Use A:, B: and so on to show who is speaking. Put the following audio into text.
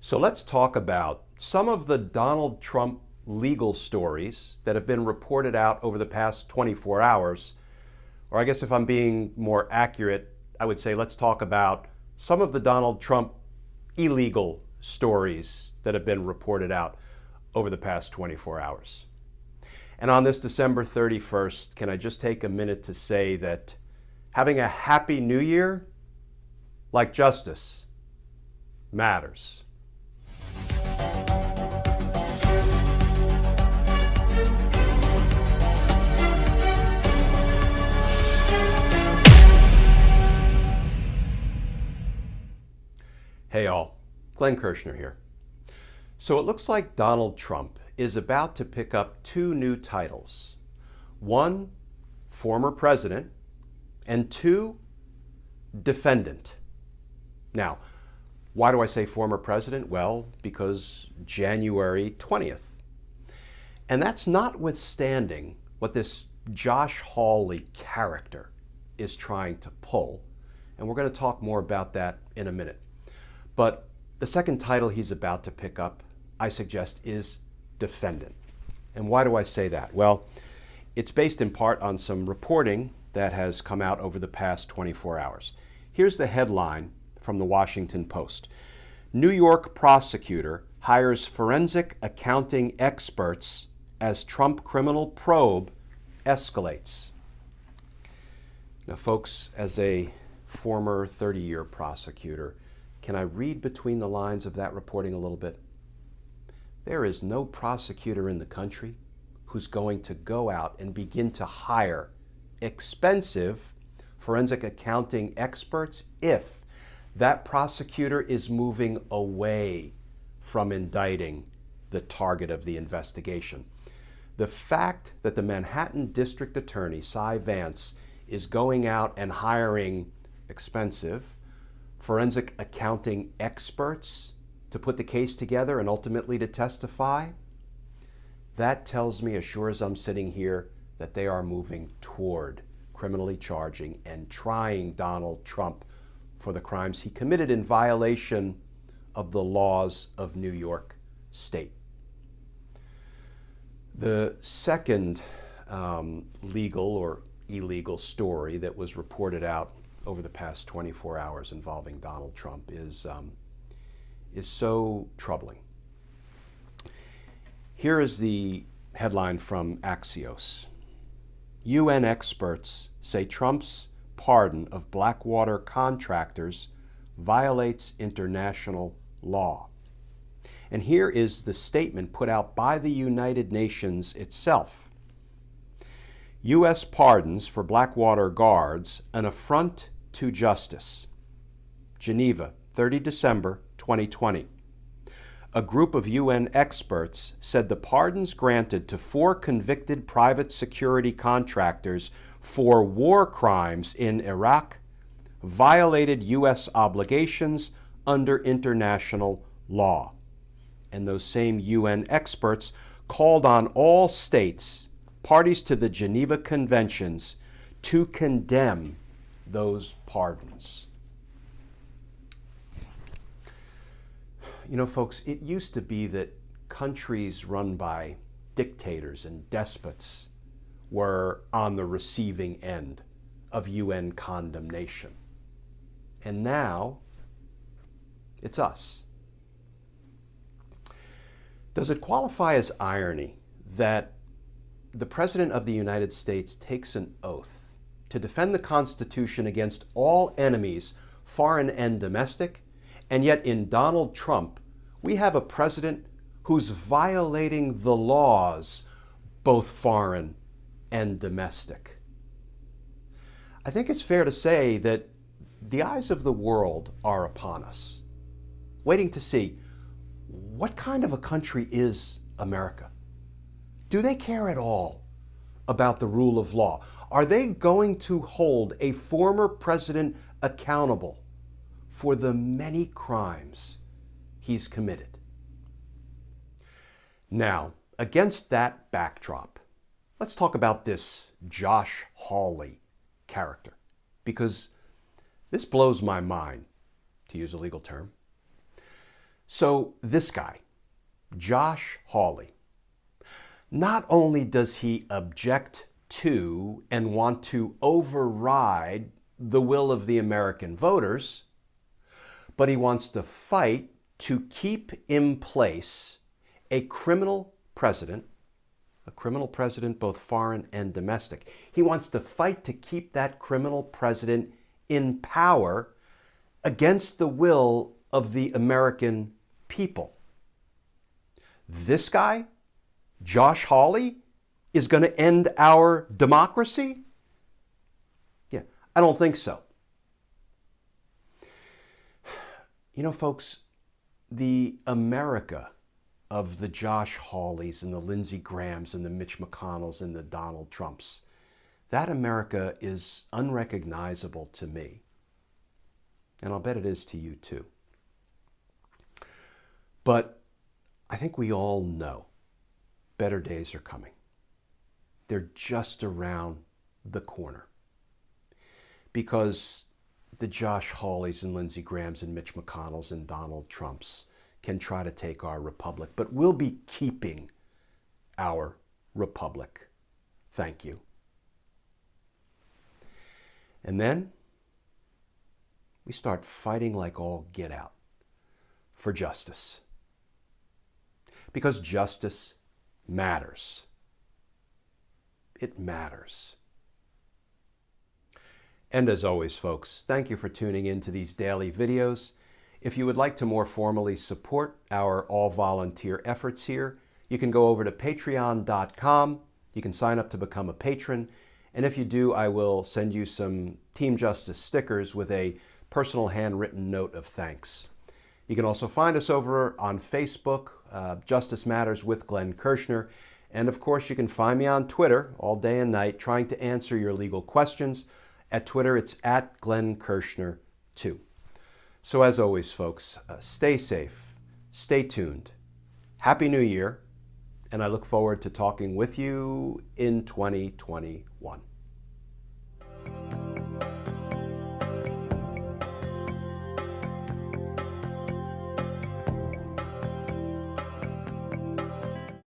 A: So let's talk about some of the Donald Trump legal stories that have been reported out over the past 24 hours. Or I guess if I'm being more accurate, I would say let's talk about some of the Donald Trump illegal stories that have been reported out over the past 24 hours. And on this December 31st, can I just take a minute to say that having a happy new year, like justice, matters. Hey all, Glenn Kirshner here. So it looks like Donald Trump is about to pick up two new titles. One, former president, and two, defendant. Now, why do I say former president? Well, because January 20th. And that's notwithstanding what this Josh Hawley character is trying to pull. And we're going to talk more about that in a minute. But the second title he's about to pick up, I suggest, is defendant. And why do I say that? Well, it's based in part on some reporting that has come out over the past 24 hours. Here's the headline from the Washington Post. New York prosecutor hires forensic accounting experts as Trump criminal probe escalates. Now, folks, as a former 30-year prosecutor, can I read between the lines of that reporting a little bit? There is no prosecutor in the country who's going to go out and begin to hire expensive forensic accounting experts if that prosecutor is moving away from indicting the target of the investigation. The fact that the Manhattan District Attorney, Vance, is going out and hiring expensive forensic accounting experts to put the case together and ultimately to testify, that tells me, as sure as I'm sitting here, that they are moving toward criminally charging and trying Donald Trump for the crimes he committed in violation of the laws of New York State. The second legal or illegal story that was reported out over the past 24 hours involving Donald Trump is so troubling. Here is the headline from Axios. UN experts say Trump's pardon of Blackwater contractors violates international law. And here is the statement put out by the United Nations itself. U.S. pardons for Blackwater guards an affront to justice. Geneva, 30 December 2020. A group of UN experts said the pardons granted to 4 convicted private security contractors for war crimes in Iraq violated U.S. obligations under international law. And those same UN experts called on all states, parties to the Geneva Conventions, to condemn those pardons. You know, folks, it used to be that countries run by dictators and despots were on the receiving end of UN condemnation. And now, it's us. Does it qualify as irony that the President of the United States takes an oath to defend the Constitution against all enemies, foreign and domestic, and yet in Donald Trump, we have a president who's violating the laws, both foreign and domestic? I think it's fair to say that the eyes of the world are upon us, waiting to see what kind of a country is America. Do they care at all about the rule of law? Are they going to hold a former president accountable for the many crimes he's committed? Now, against that backdrop, let's talk about this Josh Hawley character, because this blows my mind, to use a legal term. So this guy, Josh Hawley, not only does he object to and want to override the will of the American voters, but he wants to fight to keep in place a criminal president both foreign and domestic. He wants to fight to keep that criminal president in power against the will of the American people. This guy, Josh Hawley, is going to end our democracy? Yeah, I don't think so. You know, folks, the America of the Josh Hawleys and the Lindsey Grahams and the Mitch McConnells and the Donald Trumps, that America is unrecognizable to me. And I'll bet it is to you too. But I think we all know better days are coming. They're just around the corner. Because the Josh Hawleys and Lindsey Grahams and Mitch McConnells and Donald Trumps can try to take our republic, but we'll be keeping our republic. Thank you. And then we start fighting like all get out for justice. Because justice matters. It matters. And as always, folks, thank you for tuning in to these daily videos. If you would like to more formally support our all-volunteer efforts here, you can go over to patreon.com. You can sign up to become a patron. And if you do, I will send you some Team Justice stickers with a personal handwritten note of thanks. You can also find us over on Facebook, Justice Matters with Glenn Kirshner. And of course, you can find me on Twitter all day and night trying to answer your legal questions. At Twitter, it's at Glenn Kirshner 2. So as always, folks, stay safe, stay tuned. Happy New Year, and I look forward to talking with you in 2021.